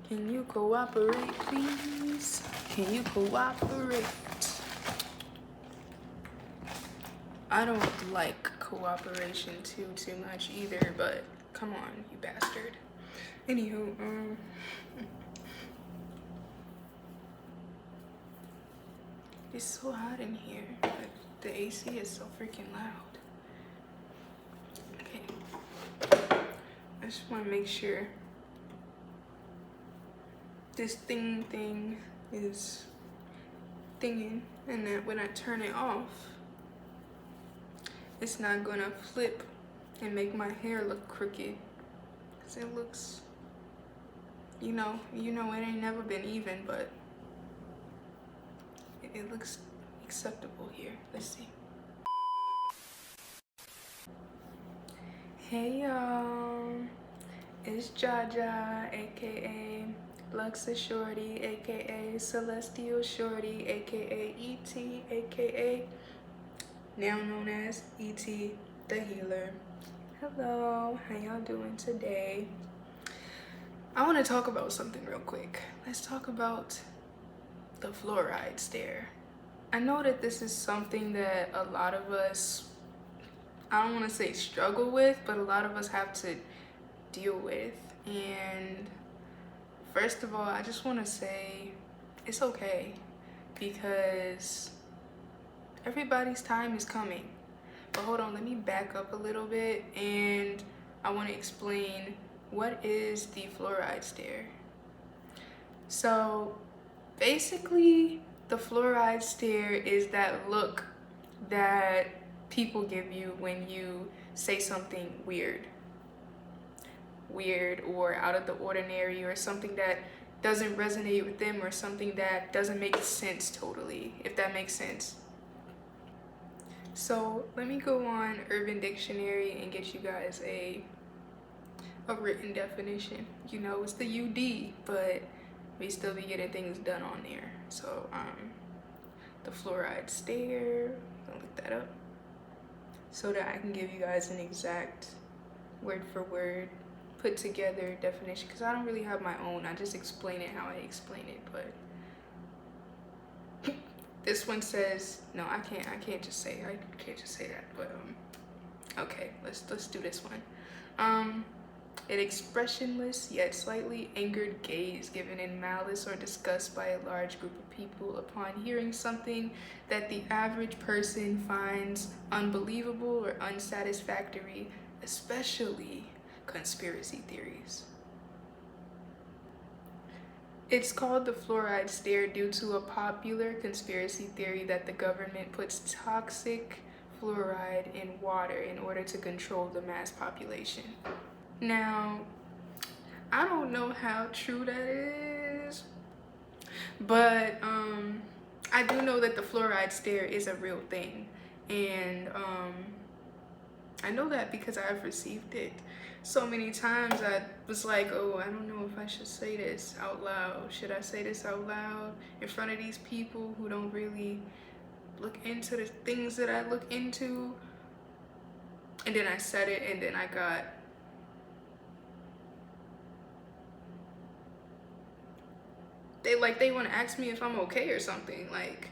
Can you cooperate, please? Can you cooperate? I don't like cooperation too much either, but come on, you bastard. Anywho, it's so hot in here. Like, the AC is so freaking loud. Okay, I just want to make sure this thing is thinging, and that when I turn it off, it's not gonna flip and make my hair look crooked, because it looks, you know, it ain't never been even, but it looks acceptable here. Let's see. Hey y'all, it's Jaja, aka Luxa Shorty, aka Celestial Shorty, aka ET, aka now known as the Healer. Hello, how y'all doing today? I want to talk about something real quick. Let's talk about the fluoride stare. I know that this is something that a lot of us, I don't want to say struggle with, but a lot of us have to deal with. And first of all, I just want to say it's okay, because everybody's time is coming. But hold on, let me back up a little bit, and I want to explain what is the fluoride stare. So basically, the fluoride stare is that look that people give you when you say something weird or out of the ordinary, or something that doesn't resonate with them, or something that doesn't make sense totally, if that makes sense. So let me go on Urban Dictionary and get you guys a written definition. You know, it's the UD, but we still be getting things done on there. So the fluoride stare, I'll look that up so that I can give you guys an exact word for word put together definition, because I don't really have my own. I just explain it how I explain it. But this one says, no, I can't just say that, but okay, let's do this one. An expressionless yet slightly angered gaze given in malice or disgust by a large group of people upon hearing something that the average person finds unbelievable or unsatisfactory, especially conspiracy theories. It's called the fluoride stare due to a popular conspiracy theory that the government puts toxic fluoride in water in order to control the mass population. Now, I don't know how true that is, but I do know that the fluoride stare is a real thing, and I know that because I've received it so many times. I was like, oh, I don't know if I should say this out loud. Should I say this out loud in front of these people who don't really look into the things that I look into? And then I said it, and then I got they want to ask me if I'm okay or something. Like,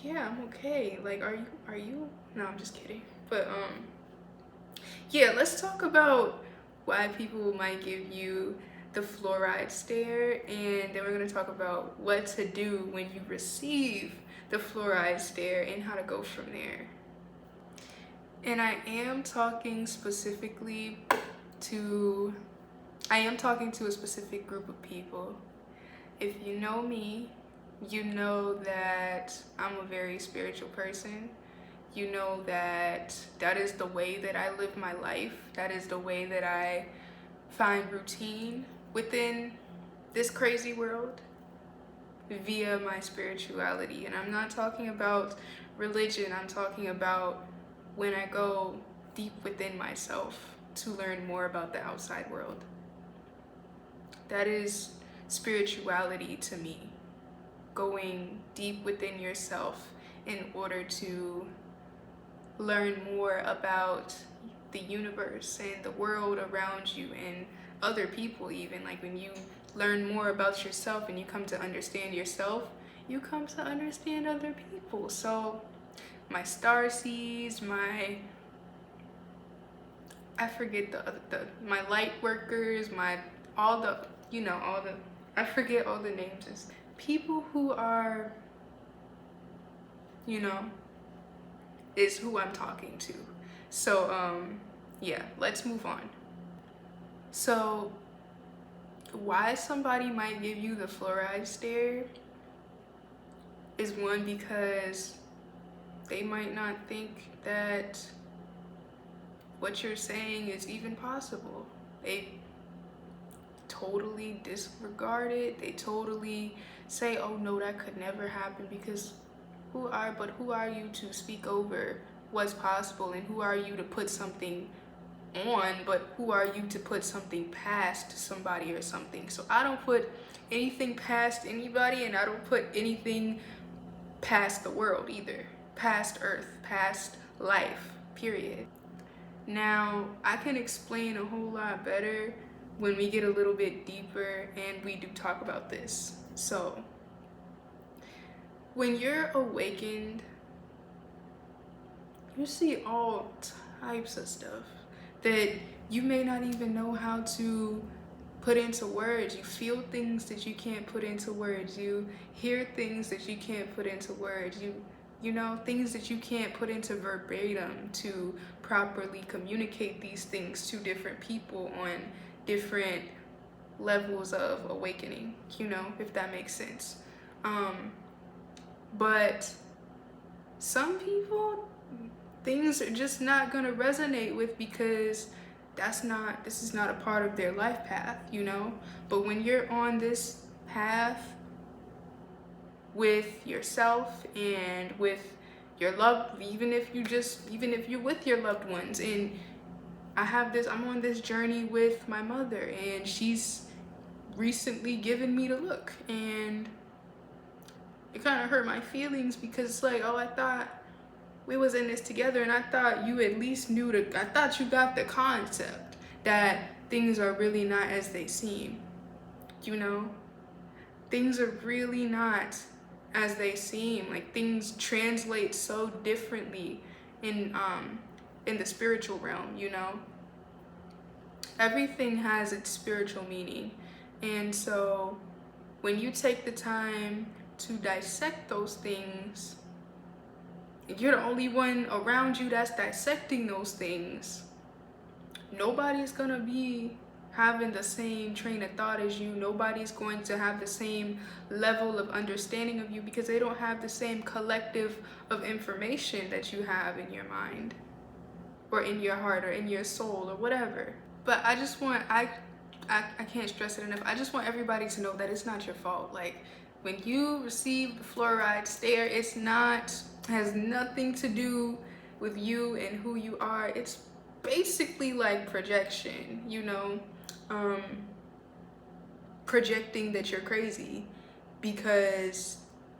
yeah, I'm okay. Like, are you? No, I'm just kidding. But yeah, let's talk about why people might give you the fluoride stare, and then we're going to talk about what to do when you receive the fluoride stare and how to go from there. And I am talking specifically to a specific group of people. If you know me, you know that I'm a very spiritual person. You know that is the way that I live my life. That is the way that I find routine within this crazy world, via my spirituality. And I'm not talking about religion. I'm talking about when I go deep within myself to learn more about the outside world. That is spirituality to me. Going deep within yourself in order to learn more about the universe and the world around you, and other people. Even like when you learn more about yourself and you come to understand yourself, you come to understand other people. So my star seeds, I forget the my light workers, my all the all the I forget all the names. It's people who are is who I'm talking to. So yeah, let's move on. So why somebody might give you the fluoride stare is one, because they might not think that what you're saying is even possible. They totally disregard it. They totally say, oh no, that could never happen, because who are you to speak over what's possible, and who are you to put something on, but who are you to put something past somebody or something? So I don't put anything past anybody, and I don't put anything past the world either, past earth, past life, period. Now I can explain a whole lot better when we get a little bit deeper and we do talk about this. So when you're awakened, you see all types of stuff that you may not even know how to put into words. You feel things that you can't put into words. You hear things that you can't put into words. You know, things that you can't put into verbatim to properly communicate these things to different people on different levels of awakening, if that makes sense. But some people, things are just not gonna resonate with, because this is not a part of their life path, But when you're on this path with yourself and with your even if you're with your loved ones, and I'm on this journey with my mother, and she's recently given me the look, and it kind of hurt my feelings, because it's like, oh, I thought we was in this together, and I thought you at least I thought you got the concept that things are really not as they seem, things are really not as they seem. Like, things translate so differently in the spiritual realm, everything has its spiritual meaning. And so when you take the time to dissect those things, you're the only one around you that's dissecting those things. Nobody's gonna be having the same train of thought as you. Nobody's going to have the same level of understanding of you, because they don't have the same collective of information that you have in your mind or in your heart or in your soul or whatever. But I can't stress it enough. I just want everybody to know that it's not your fault. Like, when you receive the fluoride stare, has nothing to do with you and who you are. It's basically like projection, projecting that you're crazy because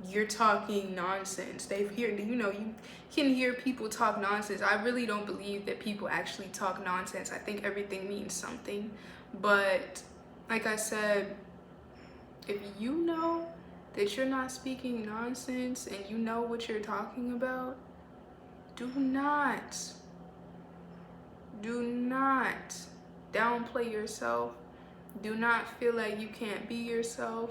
you're talking nonsense. You can hear people talk nonsense. I really don't believe that people actually talk nonsense. I think everything means something. But like I said, if you know that you're not speaking nonsense and you know what you're talking about, do not downplay yourself. Do not feel like you can't be yourself.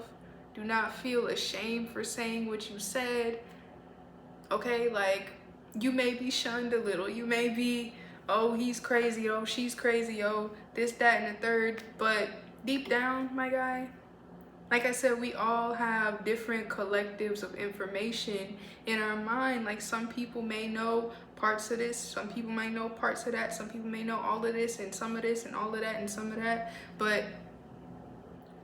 Do not feel ashamed for saying what you said. Okay, like, you may be shunned a little. You may be, oh, he's crazy, oh, she's crazy, oh, this, that, and the third. But deep down, my guy, like I said, we all have different collectives of information in our mind. Like, some people may know parts of this, some people may know parts of that, some people may know all of this and some of this and all of that and some of that. But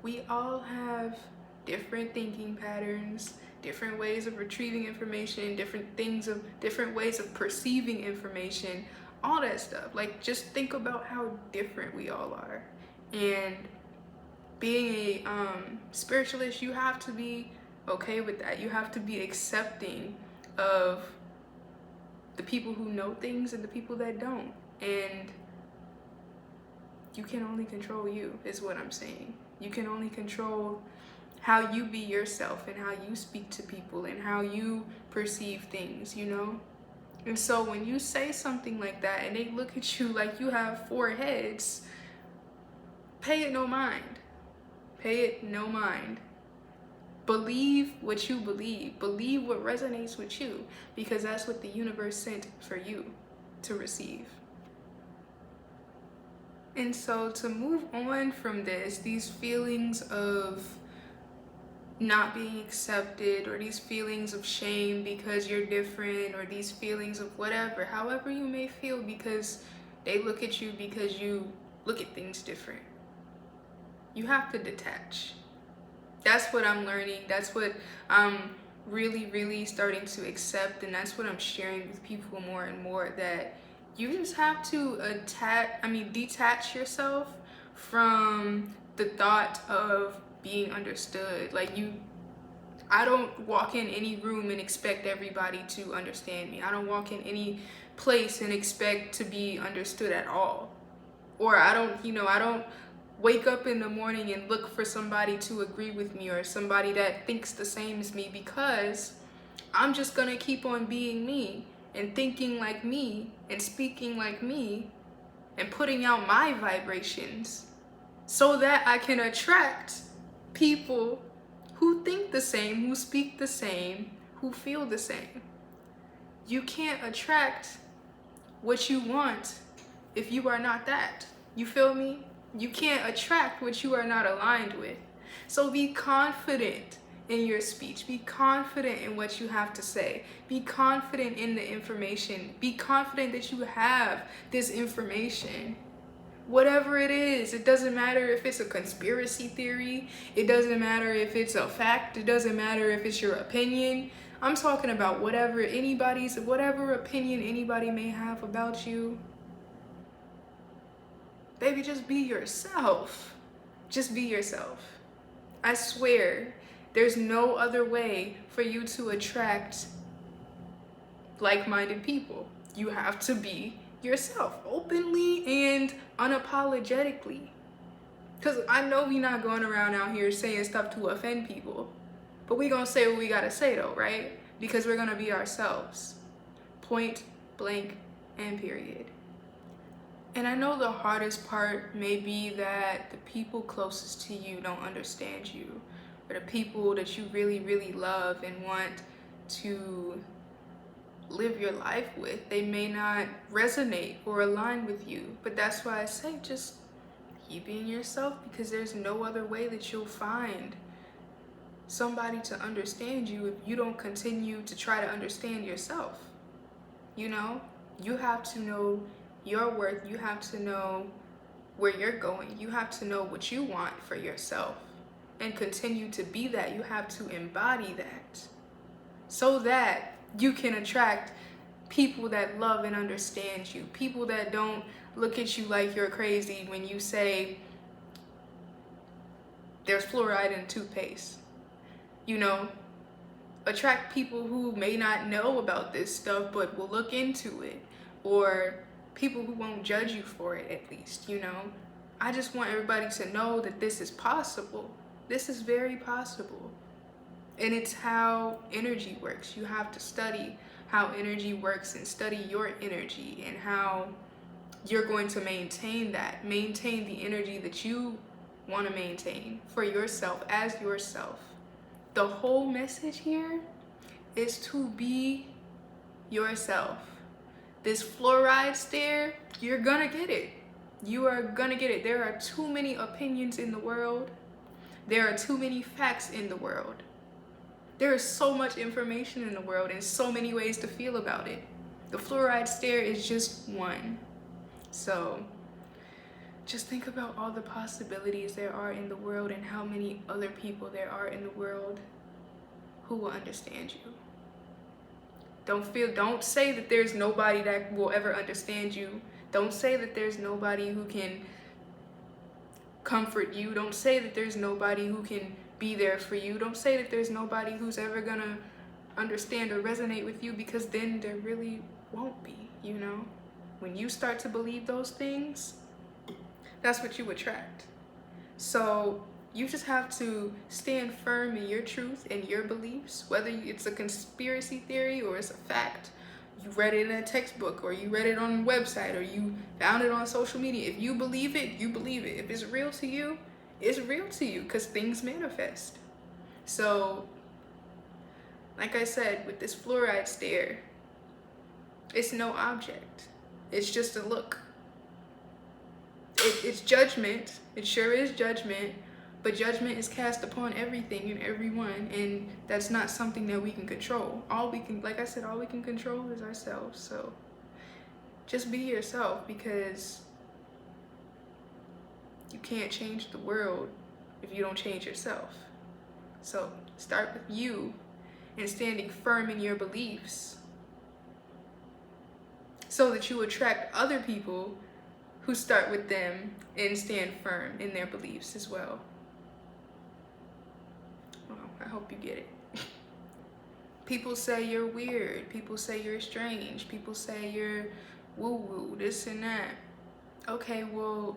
we all have different thinking patterns, different ways of retrieving information, different ways of perceiving information, all that stuff. Like, just think about how different we all are. And being a spiritualist, you have to be okay with that. You have to be accepting of the people who know things and the people that don't. And You can only control you, is what I'm saying. You can only control how you be yourself and how you speak to people and how you perceive things, you know? And so when you say something like that and they look at you like you have 4 heads, pay it no mind. Pay it no mind. Believe what you believe. Believe what resonates with you, because that's what the universe sent for you to receive. And so to move on from this, these feelings of not being accepted, or these feelings of shame because you're different, or these feelings of whatever, however you may feel because they look at you because you look at things different. You have to detach. That's what I'm learning. That's what I'm really starting to accept, and that's what I'm sharing with people more and more, that you just have to detach yourself from the thought of being understood. Like, I don't walk in any room and expect everybody to understand me. I don't walk in any place and expect to be understood at all. Or I don't wake up in the morning and look for somebody to agree with me or somebody that thinks the same as me, because I'm just gonna keep on being me and thinking like me and speaking like me and putting out my vibrations so that I can attract people who think the same, who speak the same, who feel the same. You can't attract what you want if you are not that. You feel me? You can't attract what you are not aligned with. So be confident in your speech. Be confident in what you have to say. Be confident in the information. Be confident that you have this information. Whatever it is, it doesn't matter if it's a conspiracy theory. It doesn't matter if it's a fact. It doesn't matter if it's your opinion. I'm talking about whatever opinion anybody may have about you. Baby, just be yourself. Just be yourself. I swear, there's no other way for you to attract like-minded people. You have to be yourself, openly and unapologetically. Because I know we not going around out here saying stuff to offend people. But we gonna say what we gotta say though, right? Because we're gonna be ourselves. Point blank and period. And I know the hardest part may be that the people closest to you don't understand you, or the people that you really love and want to live your life with, they may not resonate or align with you. But that's why I say just keep being yourself, because there's no other way that you'll find somebody to understand you if you don't continue to try to understand yourself. You know, you have to know your worth. You have to know where you're going. You have to know what you want for yourself and continue to be that. You have to embody that so that you can attract people that love and understand you, people that don't look at you like you're crazy when you say there's fluoride in toothpaste. You know, attract people who may not know about this stuff but will look into it, or people who won't judge you for it, at least, you know. I just want everybody to know that this is possible. This is very possible. And it's how energy works. You have to study how energy works and study your energy and how you're going to maintain that. Maintain the energy that you want to maintain for yourself, as yourself. The whole message here is to be yourself. This fluoride stare, you're gonna get it. You are gonna get it. There are too many opinions in the world. There are too many facts in the world. There is so much information in the world and so many ways to feel about it. The fluoride stare is just one. So just think about all the possibilities there are in the world and how many other people there are in the world who will understand you. Don't say that there's nobody that will ever understand you. Don't say that there's nobody who can comfort you. Don't say that there's nobody who can be there for you. Don't say that there's nobody who's ever gonna understand or resonate with you, because then there really won't be, you know? When you start to believe those things, that's what you attract. So you just have to stand firm in your truth and your beliefs, whether it's a conspiracy theory or it's a fact. You read it in a textbook, or you read it on a website, or you found it on social media. If you believe it, you believe it. If it's real to you, it's real to you, because things manifest. So, like I said, with this fluoride stare, it's no object. It's just a look. It's judgment. It sure is judgment. But judgment is cast upon everything and everyone, and that's not something that we can control. All we can, like I said, all we can control is ourselves. So just be yourself, because you can't change the world if you don't change yourself. So start with you and standing firm in your beliefs, so that you attract other people who start with them and stand firm in their beliefs as well. I hope you get it. People say you're weird. People say you're strange. People say you're woo-woo, this and that. Okay, well,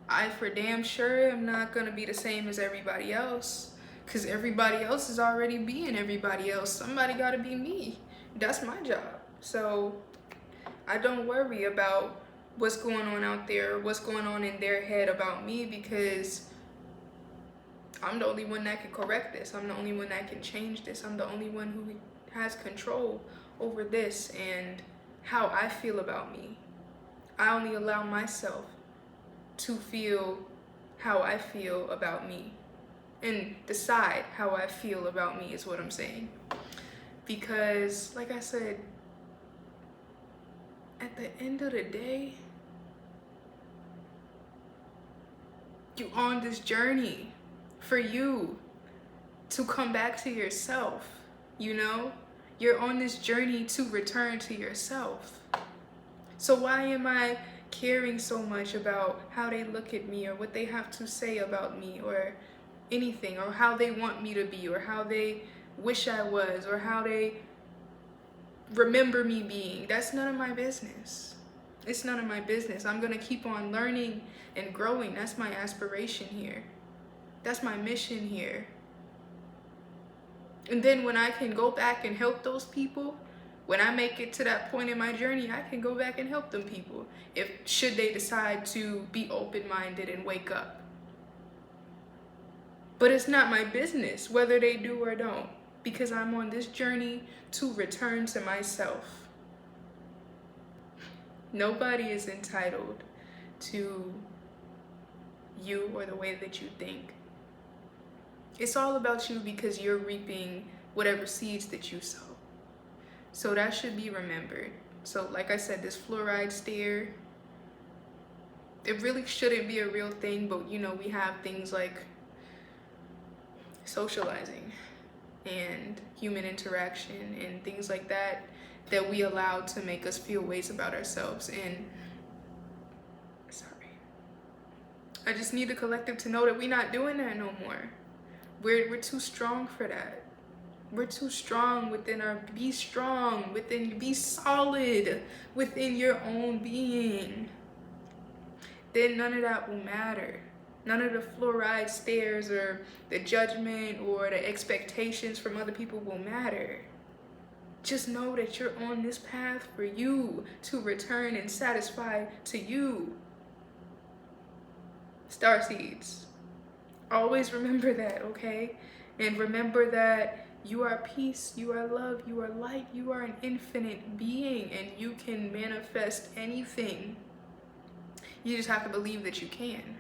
I for damn sure am not gonna be the same as everybody else, because everybody else is already being everybody else. Somebody gotta be me. That's my job. So I don't worry about what's going on out there, what's going on in their head about me, because I'm the only one that can correct this. I'm the only one that can change this. I'm the only one who has control over this and how I feel about me. I only allow myself to feel how I feel about me and decide how I feel about me, is what I'm saying. Because, like I said, at the end of the day, you're on this journey for you to come back to yourself, you know? You're on this journey to return to yourself. So why am I caring so much about how they look at me, or what they have to say about me, or anything, or how they want me to be, or how they wish I was, or how they remember me being? That's none of my business. It's none of my business. I'm gonna keep on learning and growing. That's my aspiration here. That's my mission here. And then when I can go back and help those people, when I make it to that point in my journey, I can go back and help them people, if should they decide to be open-minded and wake up. But it's not my business whether they do or don't, because I'm on this journey to return to myself. Nobody is entitled to you or the way that you think. It's all about you, because you're reaping whatever seeds that you sow. So that should be remembered. So like I said, this fluoride stare, it really shouldn't be a real thing, but you know, we have things like socializing and human interaction and things like that that we allow to make us feel ways about ourselves. And sorry, I just need the collective to know that we're not doing that no more. We're too strong for that. We're too strong within our, be strong within, be solid within your own being. Then none of that will matter. None of the fluoride stares or the judgment or the expectations from other people will matter. Just know that you're on this path for you to return and satisfy to you. Starseeds. Always remember that, okay? And remember that you are peace, you are love, you are light, you are an infinite being, and you can manifest anything. You just have to believe that you can.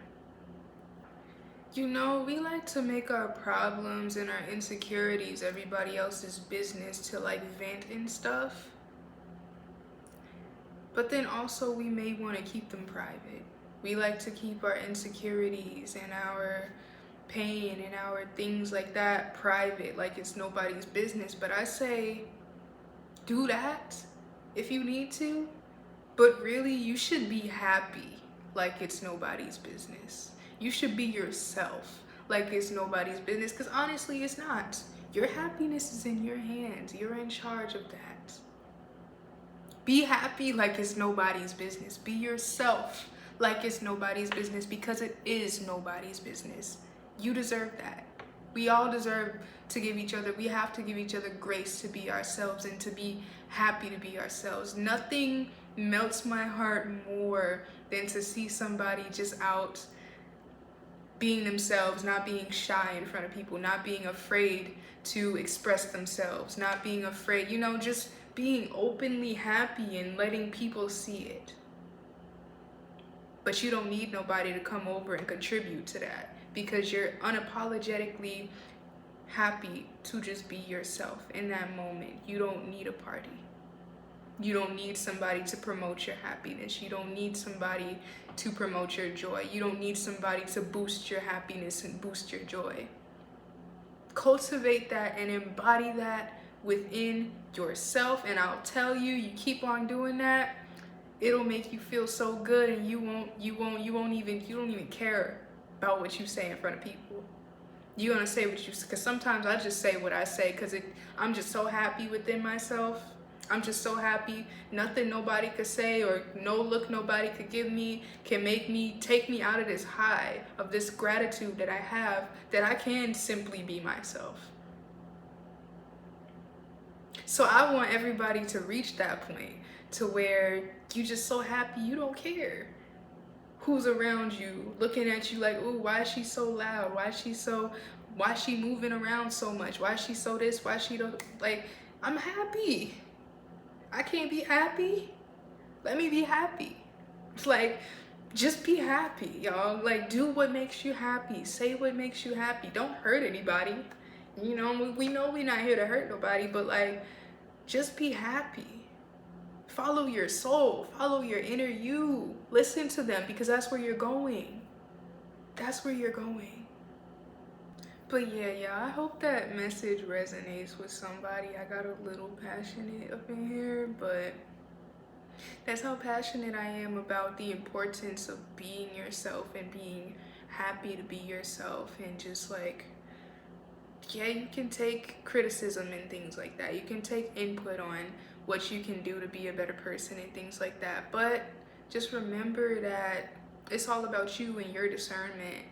You know, we like to make our problems and our insecurities everybody else's business to like vent and stuff. But then also we may want to keep them private. We like to keep our insecurities and our pain and our things like that private, like it's nobody's business. But I say, do that if you need to, but really you should be happy like it's nobody's business. You should be yourself like it's nobody's business, because honestly it's not. Your happiness is in your hands. You're in charge of that. Be happy like it's nobody's business. Be yourself like it's nobody's business, because it is nobody's business. You deserve that. We all deserve to give each other, we have to give each other grace to be ourselves and to be happy to be ourselves. Nothing melts my heart more than to see somebody just out being themselves, not being shy in front of people, not being afraid to express themselves, not being afraid, you know, just being openly happy and letting people see it. But you don't need nobody to come over and contribute to that, because you're unapologetically happy to just be yourself in that moment. You don't need a party. You don't need somebody to promote your happiness. You don't need somebody to promote your joy. You don't need somebody to boost your happiness and boost your joy. Cultivate that and embody that within yourself, and I'll tell you, you keep on doing that, it'll make you feel so good, and you don't even care about what you say in front of people. You're gonna say what you, because sometimes I just say what I say because I'm just so happy within myself. I'm just so happy. Nothing nobody could say or no look nobody could give me can take me out of this high of this gratitude that I have, that I can simply be myself. So I want everybody to reach that point to where you just so happy you don't care who's around you looking at you like, ooh, why is she so loud? Why is she moving around so much? Why is she so this? Why is she like, I'm happy. I can't be happy. Let me be happy. It's like, just be happy, y'all. Like, do what makes you happy. Say what makes you happy. Don't hurt anybody. You know, we know we're not here to hurt nobody, but like, just be happy. Follow your soul. Follow your inner you. Listen to them, because that's where you're going. That's where you're going. But yeah, I hope that message resonates with somebody. I got a little passionate up in here, but that's how passionate I am about the importance of being yourself and being happy to be yourself. And just like, yeah, you can take criticism and things like that. You can take input on what you can do to be a better person and things like that. But just remember that it's all about you and your discernment,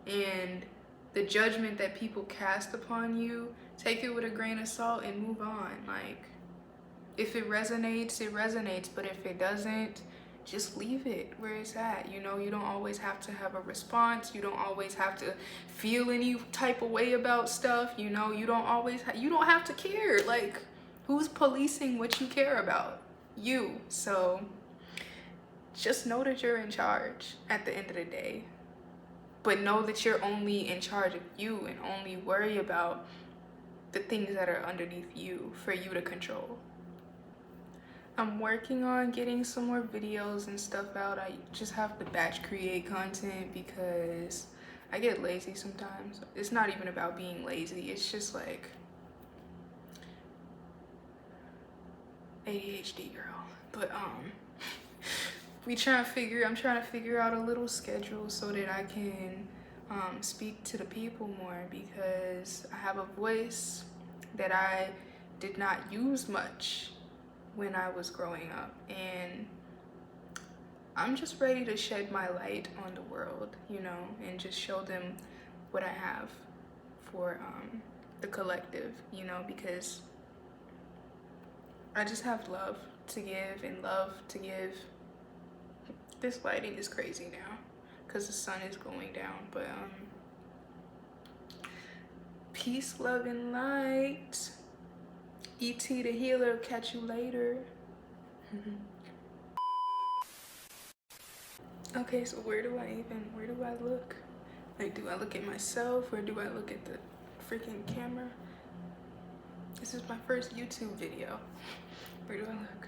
and the judgment that people cast upon you, take it with a grain of salt and move on. Like, if it resonates, it resonates. But if it doesn't, just leave it where it's at. You know, you don't always have to have a response. You don't always have to feel any type of way about stuff. You know, you don't have to care. Like, who's policing what you care about? You. So just know that you're in charge at the end of the day. But know that you're only in charge of you, and only worry about the things that are underneath you for you to control. I'm working on getting some more videos and stuff out. I just have to batch create content because I get lazy sometimes. It's not even about being lazy. It's just like ADHD girl. But I'm trying to figure out a little schedule so that I can speak to the people more, because I have a voice that I did not use much when I was growing up, and I'm just ready to shed my light on the world, you know, and just show them what I have for the collective, you know, because I just have love to give and love to give. This lighting is crazy now because the sun is going down, but peace, love, and light. E.T. the Healer, catch you later. Okay, so where do I look? Like, do I look at myself or do I look at the freaking camera? This is my first YouTube video. Where do I look?